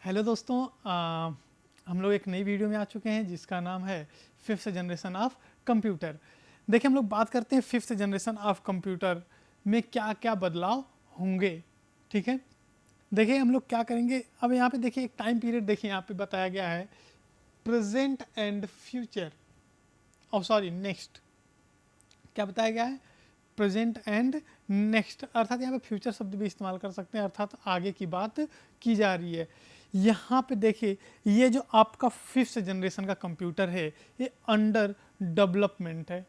Hello दोस्तों, हम लोग एक नई वीडियो में आ चुके हैं जिसका नाम है फिफ्थ जनरेशन ऑफ कंप्यूटर। देखिए, हम लोग बात करते हैं फिफ्थ जनरेशन ऑफ कंप्यूटर में क्या क्या बदलाव होंगे। ठीक है, देखिए हम लोग क्या करेंगे। अब यहाँ पे देखिए एक टाइम पीरियड देखिए यहाँ पे बताया गया है प्रेजेंट एंड फ्यूचर। और सॉरी, नेक्स्ट क्या बताया गया है, प्रेजेंट एंड नेक्स्ट, अर्थात यहाँ पे फ्यूचर शब्द भी इस्तेमाल कर सकते हैं, अर्थात आगे की बात की जा रही है। यहाँ पे देखिए ये जो आपका फिफ्थ जनरेशन का कंप्यूटर है ये अंडर डेवलपमेंट है,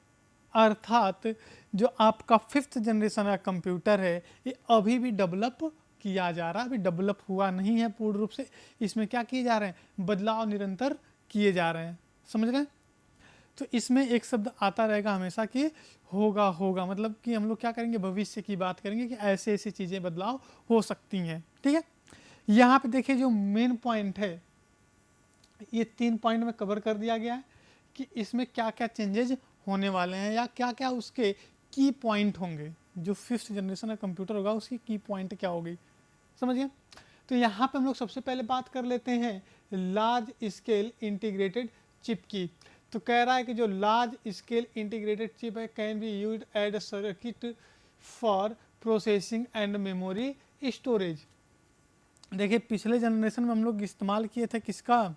अर्थात जो आपका फिफ्थ जनरेशन का कंप्यूटर है ये अभी भी डेवलप किया जा रहा है, अभी डेवलप हुआ नहीं है पूर्ण रूप से। इसमें क्या किए जा रहे हैं, बदलाव निरंतर किए जा रहे हैं, समझ रहे हैं। तो इसमें एक शब्द आता रहेगा हमेशा कि होगा होगा, मतलब कि हम लोग क्या करेंगे, भविष्य की बात करेंगे कि ऐसे ऐसी चीज़ें बदलाव हो सकती हैं। ठीक है, यहाँ पे देखिए जो मेन पॉइंट है ये 3 पॉइंट में कवर कर दिया गया है कि इसमें क्या क्या चेंजेज होने वाले हैं या क्या क्या उसके की पॉइंट होंगे। जो फिफ्थ जनरेशन का कंप्यूटर होगा उसकी की पॉइंट क्या होगी, समझिए। तो यहाँ पे हम लोग सबसे पहले बात कर लेते हैं लार्ज स्केल इंटीग्रेटेड चिप की। तो कह रहा है कि जो लार्ज स्केल इंटीग्रेटेड चिप है can be used as a circuit for processing and memory storage. देखिए पिछले जनरेशन में हम लोग इस्तेमाल किए थे किसका,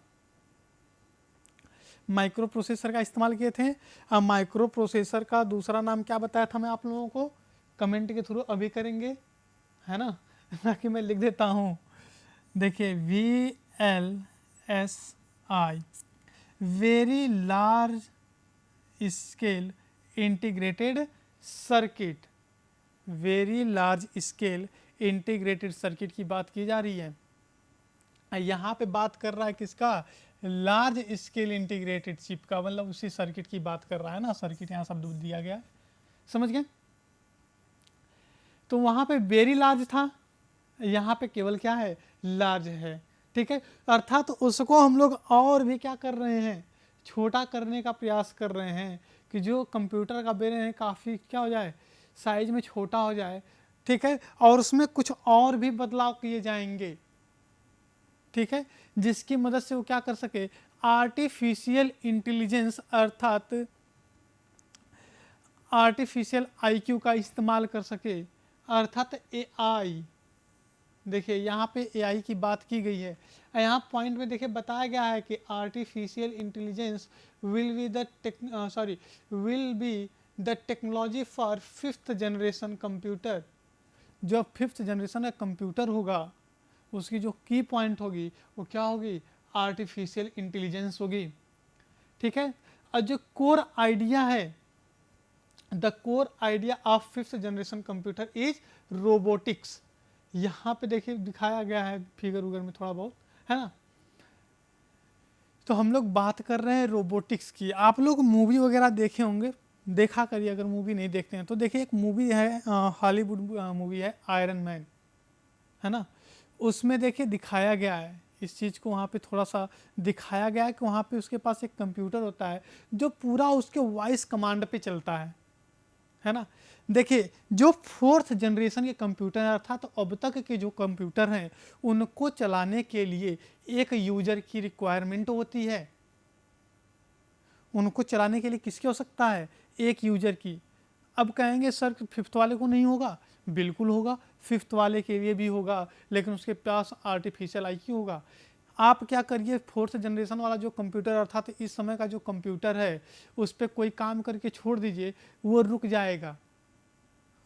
माइक्रो प्रोसेसर का इस्तेमाल किए थे। अब माइक्रो प्रोसेसर का दूसरा नाम क्या बताया था मैं आप लोगों को, कमेंट के थ्रू अभी करेंगे, है ना ताकि मैं लिख देता हूँ। देखिए VLSI, very large scale integrated circuit, very large scale integrated circuit की बात की जा रही है। यहाँ पे बात कर रहा है किसका, लार्ज स्केल इंटीग्रेटेड चिप का, मतलब उसी सर्किट की बात कर रहा है ना, सर्किट यहाँ शब्द दिया गया है, समझ गए। तो वहाँ पे वेरी लार्ज था, यहाँ पे केवल क्या है, लार्ज है। ठीक है, अर्थात तो उसको हम लोग और भी क्या कर रहे हैं, छोटा करने का प्रयास कर रहे हैं कि जो कंप्यूटर का बेरे है काफ़ी क्या हो जाए, साइज में छोटा हो जाए। ठीक है, और उसमें कुछ और भी बदलाव किए जाएंगे। ठीक है, जिसकी मदद से वो क्या कर सके, आर्टिफिशियल इंटेलिजेंस अर्थात आर्टिफिशियल आईक्यू का इस्तेमाल कर सके, अर्थात एआई। देखिए यहाँ पे एआई की बात की गई है, यहाँ पॉइंट में देखिए बताया गया है कि artificial intelligence will be the technology for fifth generation computer. जो फिफ्थ जनरेशन का कंप्यूटर होगा उसकी जो की पॉइंट होगी वो क्या होगी, आर्टिफिशियल इंटेलिजेंस होगी। ठीक है, और जो कोर आइडिया है, the core idea of fifth generation computer is robotics. यहाँ पे देखिए दिखाया गया है फिगर उगर में थोड़ा बहुत, है ना। तो हम लोग बात कर रहे हैं रोबोटिक्स की। आप लोग मूवी वगैरह देखे होंगे, देखा करिए, अगर मूवी नहीं देखते हैं तो देखिए एक मूवी है, हॉलीवुड मूवी है आयरन मैन, है ना। उसमें देखिए दिखाया गया है इस चीज़ को, वहाँ पे थोड़ा सा दिखाया गया है कि वहाँ पे उसके पास एक कंप्यूटर होता है जो पूरा उसके वॉइस कमांड पे चलता है ना। देखिए जो फोर्थ जनरेशन के कंप्यूटर हैं, अर्थात तो अब तक के जो कंप्यूटर हैं उनको चलाने के लिए एक यूजर की रिक्वायरमेंट होती है। उनको चलाने के लिए किसकी आवश्यकता है, एक यूजर की। अब कहेंगे सर फिफ्थ वाले को नहीं होगा, बिल्कुल होगा, फिफ्थ वाले के लिए भी होगा, लेकिन उसके पास आर्टिफिशियल आईक्यू होगा। आप क्या करिए, फोर्थ जनरेशन वाला जो कंप्यूटर अर्थात इस समय का जो कंप्यूटर है उस पर कोई काम करके छोड़ दीजिए, वो रुक जाएगा।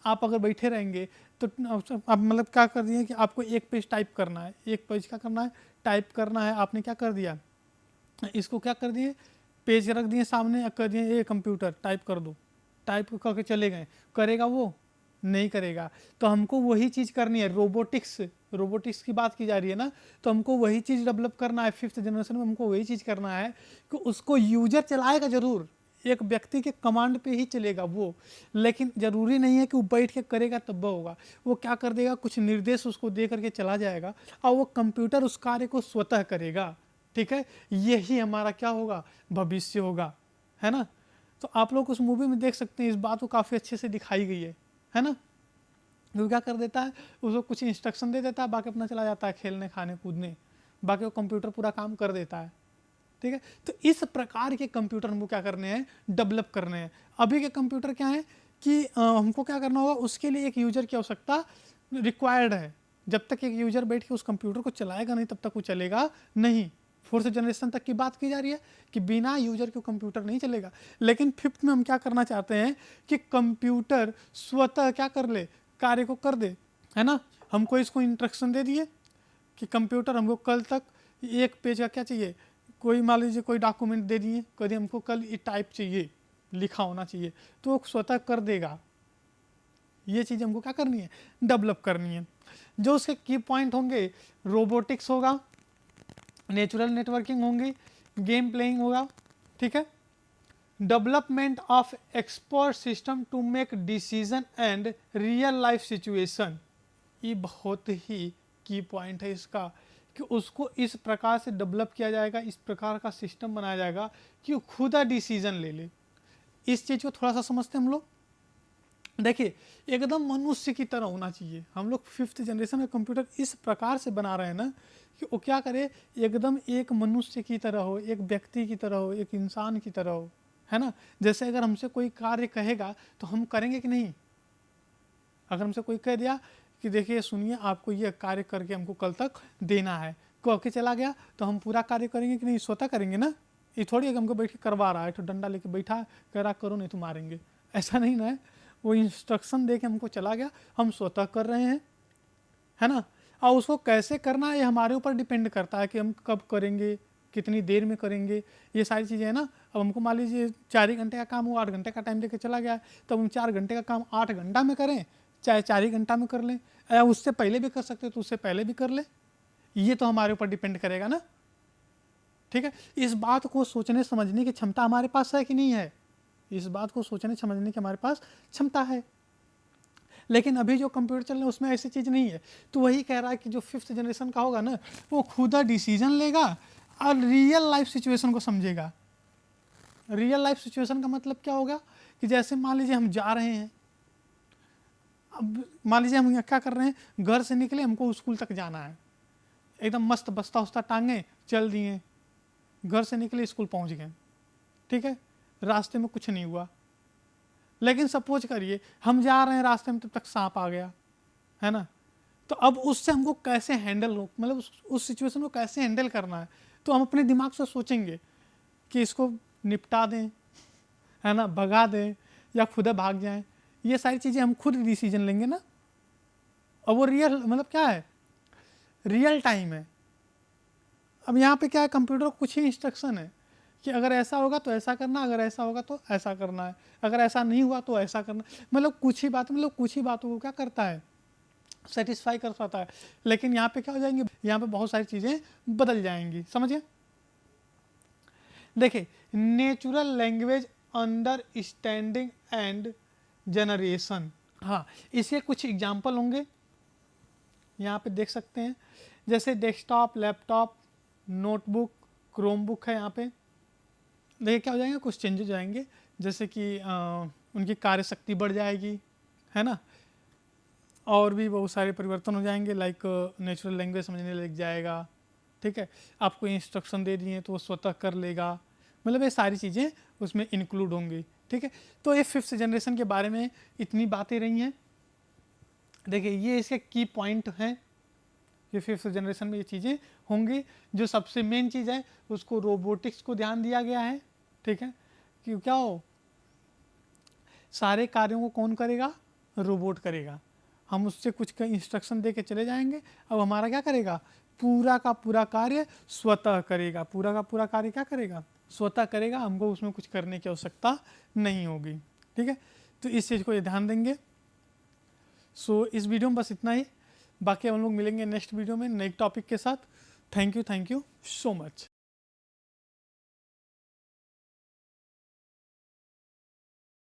आप अगर बैठे रहेंगे तो आप मतलब क्या कर दिए कि आपको एक पेज टाइप करना है, एक पेज क्या करना है, टाइप करना है। आपने क्या कर दिया, इसको क्या कर दिए, पेज रख दिए सामने, कर दिए ये कंप्यूटर टाइप कर दो, टाइप करके चले गए, करेगा वो, नहीं करेगा। तो हमको वही चीज़ करनी है, रोबोटिक्स, रोबोटिक्स की बात की जा रही है ना, तो हमको वही चीज़ डेवलप करना है। फिफ्थ जनरेशन में हमको वही चीज़ करना है कि उसको यूजर चलाएगा जरूर, एक व्यक्ति के कमांड पे ही चलेगा वो, लेकिन ज़रूरी नहीं है कि वो बैठ के करेगा तब वो होगा। वो क्या कर देगा, कुछ निर्देश उसको दे करके चला जाएगा और वो कंप्यूटर उस कार्य को स्वतः करेगा। ठीक है, यही हमारा क्या होगा, भविष्य होगा, है ना। तो आप लोग उस मूवी में देख सकते हैं, इस बात को काफ़ी अच्छे से दिखाई गई है ना। वो क्या कर देता है, उसको कुछ इंस्ट्रक्शन दे देता है, बाकी अपना चला जाता है खेलने खाने कूदने, बाकी वो कंप्यूटर पूरा काम कर देता है। ठीक है, तो इस प्रकार के कंप्यूटर हमको क्या करने हैं, डेवलप करने हैं। अभी के कंप्यूटर क्या है कि हमको क्या करना होगा, उसके लिए एक यूजर की आवश्यकता रिक्वायर्ड है। जब तक एक यूजर बैठ के उस कंप्यूटर को चलाएगा नहीं तब तक वो चलेगा नहीं। फोर्थ जनरेशन तक की बात की जा रही है कि बिना यूजर के कंप्यूटर नहीं चलेगा। लेकिन फिफ्थ में हम क्या करना चाहते हैं कि कंप्यूटर स्वतः क्या कर ले, कार्य को कर दे, है ना। हमको इसको इंस्ट्रक्शन दे दिए कि कंप्यूटर हमको कल तक एक पेज का क्या चाहिए, कोई मान लीजिए कोई डॉक्यूमेंट दे दिए, कभी हमको कल ये टाइप चाहिए, लिखा होना चाहिए, तो वो स्वतः कर देगा। ये चीज़ हमको क्या करनी है, डेवलप करनी है। जो उसके की पॉइंट होंगे, रोबोटिक्स होगा, नेचुरल नेटवर्किंग होंगी, गेम प्लेइंग होगा, ठीक है। Development of expert system to make decision and real life situation, ये बहुत ही की पॉइंट है इसका, कि उसको इस प्रकार से डेवलप किया जाएगा, इस प्रकार का सिस्टम बनाया जाएगा कि वो खुद डिसीजन ले ले। इस चीज़ को थोड़ा सा समझते हैं हम लोग। देखिए, एकदम मनुष्य की तरह होना चाहिए। हम लोग फिफ्थ जनरेशन का कंप्यूटर इस प्रकार से बना रहे हैं ना कि वो क्या करे, एकदम एक मनुष्य की तरह हो, एक व्यक्ति की तरह हो, एक इंसान की तरह हो, है ना। जैसे अगर हमसे कोई कार्य कहेगा तो हम करेंगे कि नहीं। अगर हमसे कोई कह दिया कि देखिए सुनिए, आपको ये कार्य करके हमको कल तक देना है, कह के चला गया, तो हम पूरा कार्य करेंगे कि नहीं, स्वतः करेंगे ना। ये थोड़ी है कि हमको बैठ के करवा रहा है, तो डंडा लेके बैठा, कह रहा करो नहीं तो मारेंगे, ऐसा नहीं ना है। वो इंस्ट्रक्शन दे के हमको चला गया, हम स्वतः कर रहे हैं, है ना। और उसको कैसे करना है ये हमारे ऊपर डिपेंड करता है कि हम कब करेंगे, कितनी देर में करेंगे, ये सारी चीज़ें है ना। अब हमको मान लीजिए 4 ही घंटे का काम हो, 8 घंटे का टाइम देके चला गया है, तो हम 4 घंटे का काम 8 घंटा में करें, चाहे 4 ही घंटा में कर लें, या उससे पहले भी कर सकते तो उससे पहले भी कर लें, ये तो हमारे ऊपर डिपेंड करेगा ना। ठीक है, इस बात को सोचने समझने की क्षमता हमारे पास है कि नहीं है, इस बात को सोचने समझने की हमारे पास क्षमता है। लेकिन अभी जो कंप्यूटर चल रहे हैं उसमें ऐसी चीज़ नहीं है। तो वही कह रहा है कि जो फिफ्थ जनरेशन का होगा ना, वो खुदा डिसीजन लेगा और रियल लाइफ सिचुएशन को समझेगा। रियल लाइफ सिचुएशन का मतलब क्या होगा कि जैसे मान लीजिए हम जा रहे हैं, अब मान लीजिए हम क्या कर रहे हैं, घर से निकले, हमको स्कूल तक जाना है, एकदम मस्त बस्ता उस्ता टांगे चल दिए, घर से निकले स्कूल पहुंच गए, ठीक है, रास्ते में कुछ नहीं हुआ। लेकिन सपोज करिए हम जा रहे हैं, रास्ते में तब तक सांप आ गया, है ना। तो अब उससे हमको कैसे हैंडल हो, मतलब उस सिचुएशन को कैसे हैंडल करना है, तो हम अपने दिमाग से सोचेंगे कि इसको निपटा दें, है ना, भगा दें या खुद भाग जाएं। ये सारी चीज़ें हम खुद डिसीजन लेंगे ना। और वो रियल मतलब क्या है, रियल टाइम है। अब यहाँ पे क्या है, कंप्यूटर को कुछ ही इंस्ट्रक्शन है कि अगर ऐसा होगा तो ऐसा करना, अगर ऐसा होगा तो ऐसा करना है, अगर ऐसा नहीं हुआ तो ऐसा करना। मतलब कुछ ही बातों को क्या करता है, सेटिस्फाई कर पाता है। लेकिन यहाँ पे क्या हो जाएंगे, यहाँ पे बहुत सारी चीज़ें बदल जाएंगी, समझिए। देखिए, natural language understanding and generation, हाँ, इसके कुछ एग्जाम्पल होंगे, यहाँ पे देख सकते हैं। जैसे डेस्कटॉप, लैपटॉप, नोटबुक, क्रोमबुक है। यहाँ पे देखिए क्या हो जाएंगे, कुछ चेंजेस हो जाएंगे, जैसे कि उनकी कार्य शक्ति बढ़ जाएगी, है ना। और भी बहुत सारे परिवर्तन हो जाएंगे, लाइक नेचुरल लैंग्वेज समझने लग जाएगा, ठीक है। आपको इंस्ट्रक्शन दे दिए तो वो स्वतः कर लेगा, मतलब ये सारी चीज़ें उसमें इंक्लूड होंगी, ठीक है। तो ये फिफ्थ जनरेशन के बारे में इतनी बातें रही हैं। देखिए ये इसके की पॉइंट हैं, ये फिफ्थ जनरेशन में ये चीज़ें होंगी। जो सबसे मेन चीज़ है उसको रोबोटिक्स को ध्यान दिया गया है, ठीक है, कि क्या हो, सारे कार्यों को कौन करेगा, रोबोट करेगा। हम उससे कुछ का इंस्ट्रक्शन दे के चले जाएंगे, अब हमारा क्या करेगा, पूरा का पूरा कार्य स्वतः करेगा, पूरा का पूरा कार्य क्या करेगा, स्वतः करेगा, हमको उसमें कुछ करने की आवश्यकता नहीं होगी, ठीक है। तो इस चीज़ को ये ध्यान देंगे। सो इस वीडियो में बस इतना ही, बाकी हम लोग मिलेंगे नेक्स्ट वीडियो में नए टॉपिक के साथ। Thank you so much.